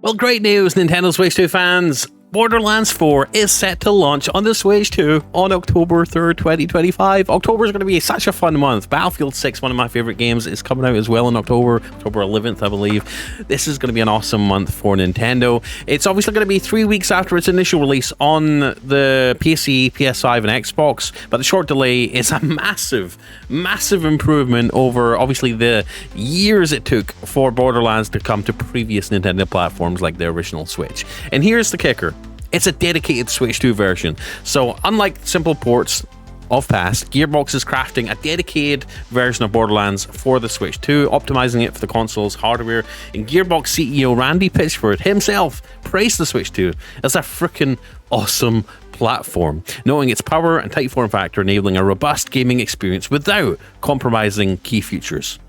Well, great news, Nintendo Switch 2 fans. Borderlands 4 is set to launch on the Switch 2 on October 3rd, 2025. October is going to be such a fun month. Battlefield 6, one of my favorite games, is coming out as well in October 11th, I believe. This is going to be an awesome month for Nintendo. It's obviously going to be 3 weeks after its initial release on the PC, PS5, and Xbox, but the short delay is a massive improvement over, obviously, the years it took for Borderlands to come to previous Nintendo platforms like the original Switch. And here's the kicker. It's a dedicated Switch 2 version. So unlike simple ports of past, Gearbox is crafting a dedicated version of Borderlands for the Switch 2, optimizing it for the console's hardware. And Gearbox CEO Randy Pitchford himself praised the Switch 2 as a freaking awesome platform, knowing its power and tight form factor, enabling a robust gaming experience without compromising key features.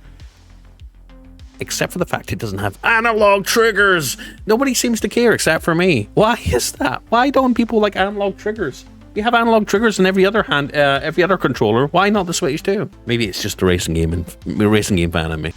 Except for the fact it doesn't have analog triggers. Nobody seems to care except for me. Why is that? Why don't people like analog triggers? You have analog triggers in every other controller. Why not the Switch 2? Maybe it's just the racing game fan in me.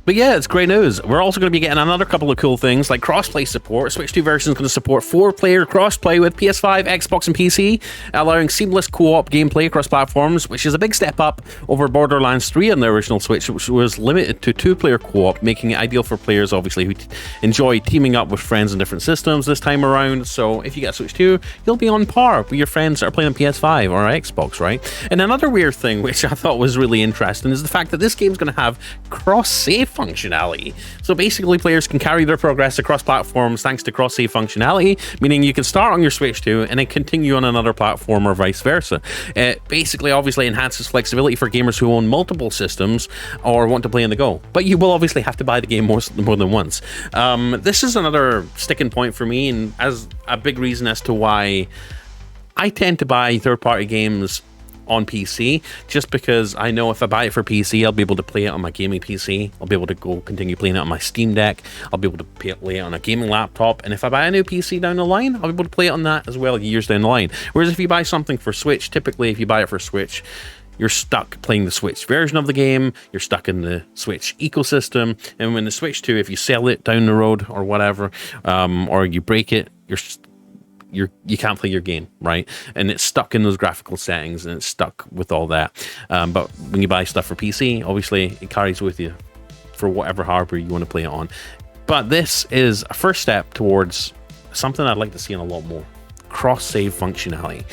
But yeah, it's great news. We're also going to be getting another couple of cool things like crossplay support. Switch 2 version is going to support 4-player crossplay with PS5, Xbox, and PC, allowing seamless co-op gameplay across platforms, which is a big step up over Borderlands 3 on the original Switch, which was limited to 2-player co-op, making it ideal for players, obviously, who enjoy teaming up with friends in different systems this time around. So if you get a Switch 2, you'll be on par with your friends that are playing on PS5 or Xbox, right? And another weird thing, which I thought was really interesting, is the fact that this game's going to have cross-save functionality. So basically players can carry their progress across platforms thanks to cross-save functionality, meaning you can start on your Switch 2 and then continue on another platform or vice versa. It basically obviously enhances flexibility for gamers who own multiple systems or want to play on the go. But you will obviously have to buy the game more than once. This is another sticking point for me, and as a big reason as to why I tend to buy third-party games on PC, just because I know if I buy it for PC, I'll be able to play it on my gaming PC. I'll be able to go continue playing it on my Steam Deck. I'll be able to play it on a gaming laptop. And if I buy a new PC down the line, I'll be able to play it on that as well years down the line. Whereas if you buy something for Switch, typically if you buy it for Switch, you're stuck playing the Switch version of the game, you're stuck in the Switch ecosystem, and when the Switch 2, if you sell it down the road or whatever, or you break it, you can't play your game, right? And it's stuck in those graphical settings and it's stuck with all that. But when you buy stuff for PC, obviously it carries with you for whatever hardware you want to play it on. But this is a first step towards something I'd like to see in a lot more. Cross-save functionality.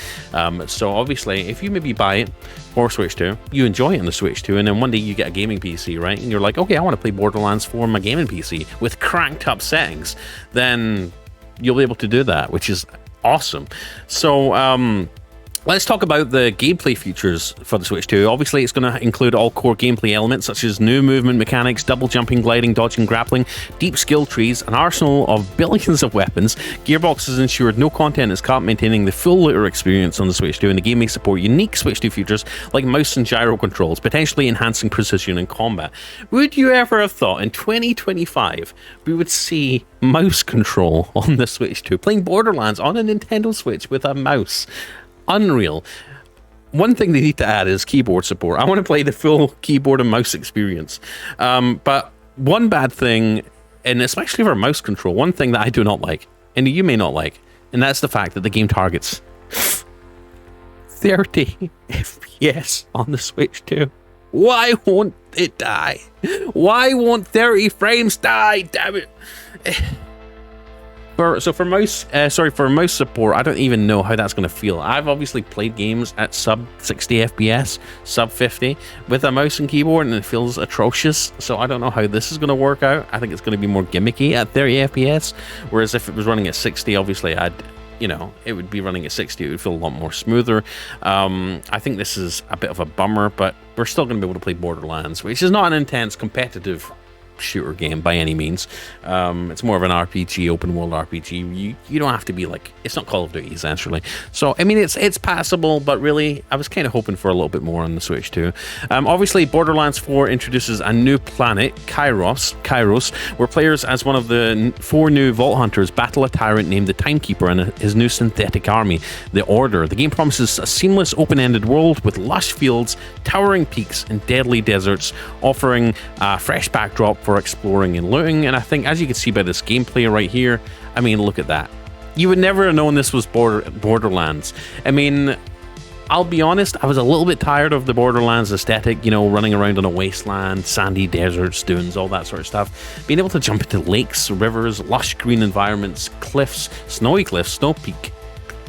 So obviously, if you maybe buy it for Switch 2, you enjoy it on the Switch 2, and then one day you get a gaming PC, right? And you're like, okay, I want to play Borderlands 4 on my gaming PC with cranked up settings. Then you'll be able to do that, which is awesome. So let's talk about the gameplay features for the Switch 2. Obviously, it's going to include all core gameplay elements such as new movement mechanics, double jumping, gliding, dodging, grappling, deep skill trees, an arsenal of billions of weapons. Gearbox has ensured no content is cut, maintaining the full looter experience on the Switch 2, and the game may support unique Switch 2 features like mouse and gyro controls, potentially enhancing precision in combat. Would you ever have thought in 2025 we would see mouse control on the Switch 2, playing Borderlands on a Nintendo Switch with a mouse? Unreal. One thing they need to add is keyboard support. I want to play the full keyboard and mouse experience. But one bad thing, and especially for mouse control, one thing that I do not like, and you may not like, and that's the fact that the game targets 30 FPS on the Switch 2. Why won't it die? Why won't 30 frames die? Damn it. For mouse support, I don't even know how that's going to feel. I've obviously played games at sub 60 FPS, sub 50 with a mouse and keyboard, and it feels atrocious. So I don't know how this is going to work out. I think it's going to be more gimmicky at 30 FPS, whereas if it was running at 60, obviously it would be running at 60. It would feel a lot more smoother. I think this is a bit of a bummer, but we're still going to be able to play Borderlands, which is not an intense competitive shooter game by any means. It's more of an RPG, open world RPG. You don't have to be like, it's not Call of Duty essentially. So I mean, it's passable, but really I was kind of hoping for a little bit more on the Switch too. Obviously Borderlands 4 introduces a new planet, Kairos, where players as one of the 4 new Vault Hunters battle a tyrant named the Timekeeper and his new synthetic army, the Order. The game promises a seamless open-ended world with lush fields, towering peaks and deadly deserts, offering a fresh backdrop for exploring and looting. And I think, as you can see by this gameplay right here, I mean, look at that. You would never have known this was Borderlands. I mean, I'll be honest, I was a little bit tired of the Borderlands aesthetic, you know, running around on a wasteland, sandy deserts, dunes, all that sort of stuff. Being able to jump into lakes, rivers, lush green environments, cliffs, snowy cliffs, snow peak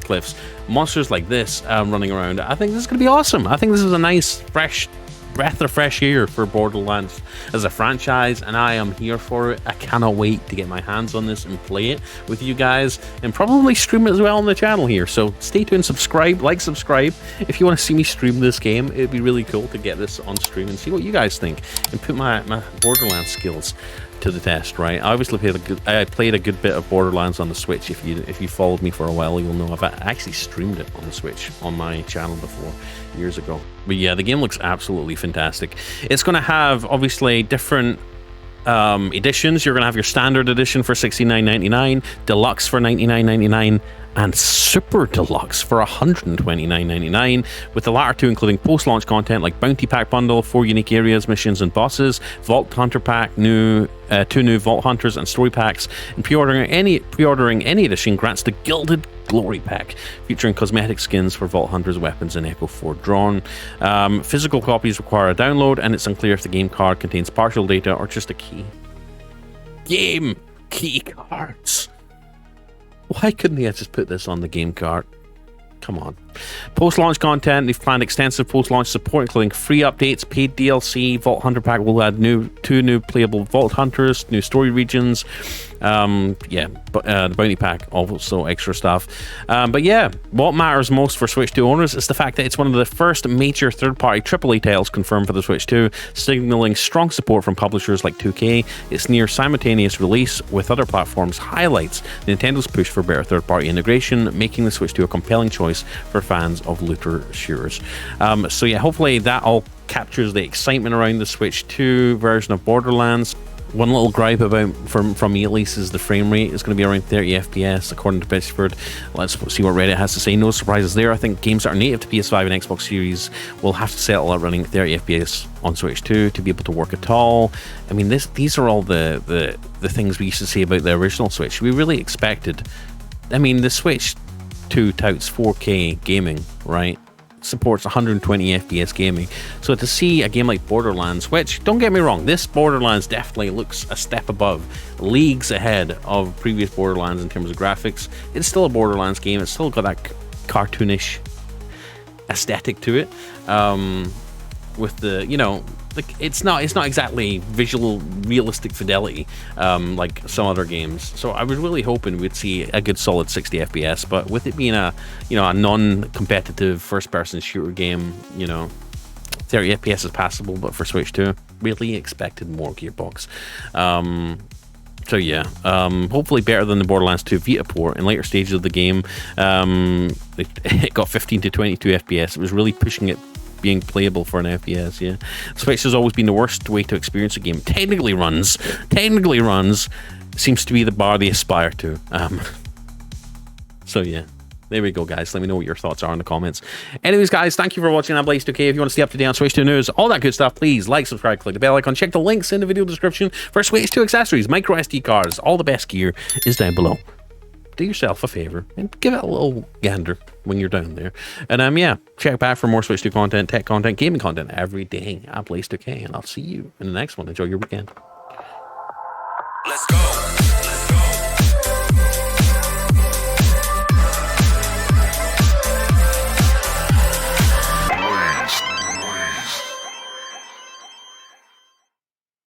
cliffs, monsters like this running around. I think this is going to be awesome. I think this is a nice, fresh breath of fresh air for Borderlands as a franchise, and I am here for it. I cannot wait to get my hands on this and play it with you guys, and probably stream it as well on the channel here. So stay tuned, subscribe, subscribe if you want to see me stream this game. It'd be really cool to get this on stream and see what you guys think, and put my Borderlands skills to the test, right? I obviously played a good bit of Borderlands on the Switch. If you followed me for a while, you'll know I've actually streamed it on the Switch on my channel before, years ago. But yeah, the game looks absolutely fantastic. It's going to have obviously different editions. You're going to have your standard edition for $69.99, deluxe for $99.99, and super deluxe for $129.99, with the latter two including post-launch content like Bounty Pack Bundle, 4 unique areas, missions, and bosses, Vault Hunter Pack, 2 new Vault Hunters, and Story Packs. And pre-ordering any edition grants the Gilded Glory Pack, featuring cosmetic skins for Vault Hunters, weapons, and Echo 4 Drawn. Physical copies require a download, and it's unclear if the game card contains partial data or just a key. Game key cards. Why couldn't they have just put this on the game card? Come on. Post-launch content. They've planned extensive post-launch support, including free updates, paid DLC. Vault Hunter Pack will add 2 new playable Vault Hunters, new story regions. The Bounty Pack, also extra stuff. But yeah, what matters most for Switch 2 owners is the fact that it's one of the first major third-party AAA titles confirmed for the Switch 2, signaling strong support from publishers like 2K. Its near simultaneous release with other platforms highlights Nintendo's push for better third-party integration, making the Switch 2 a compelling choice for fans of looter shooters. So yeah, hopefully that all captures the excitement around the Switch 2 version of Borderlands. One little gripe about from me at least is the frame rate is going to be around 30 FPS according to Pitchford. Let's see what Reddit has to say. No surprises there. I think games that are native to PS5 and Xbox Series will have to settle at running 30 FPS on Switch 2 to be able to work at all. I mean, these are all the things we used to say about the original Switch. We really expected. I mean, the Switch 2 touts 4K gaming, right? Supports 120 FPS gaming. So to see a game like Borderlands, which, don't get me wrong, this Borderlands definitely looks a step above, leagues ahead of previous Borderlands in terms of graphics. It's still a Borderlands game. It's still got that cartoonish aesthetic to it. With the, you know, like it's not exactly visual realistic fidelity like some other games. So I was really hoping we'd see a good solid 60 FPS, but with it being a non-competitive first-person shooter game, 30 FPS is passable, but for Switch 2, really expected more, Gearbox. So yeah, hopefully better than the Borderlands 2 Vita port. In later stages of the game, it got 15 to 22 FPS. It was really pushing it being playable for an FPS, yeah. Switch has always been the worst way to experience a game. Technically runs, seems to be the bar they aspire to. So yeah, there we go, guys. Let me know what your thoughts are in the comments. Anyways, guys, thank you for watching. I'm Blaze2K. If you want to stay up to date on Switch 2 news, all that good stuff, please like, subscribe, click the bell icon, check the links in the video description for Switch 2 accessories, micro SD cards, all the best gear is down below. Do yourself a favor and give it a little gander when you're down there. And yeah, check back for more Switch 2 content, tech content, gaming content every day. I'm Blaze2K, and I'll see you in the next one. Enjoy your weekend. Let's go.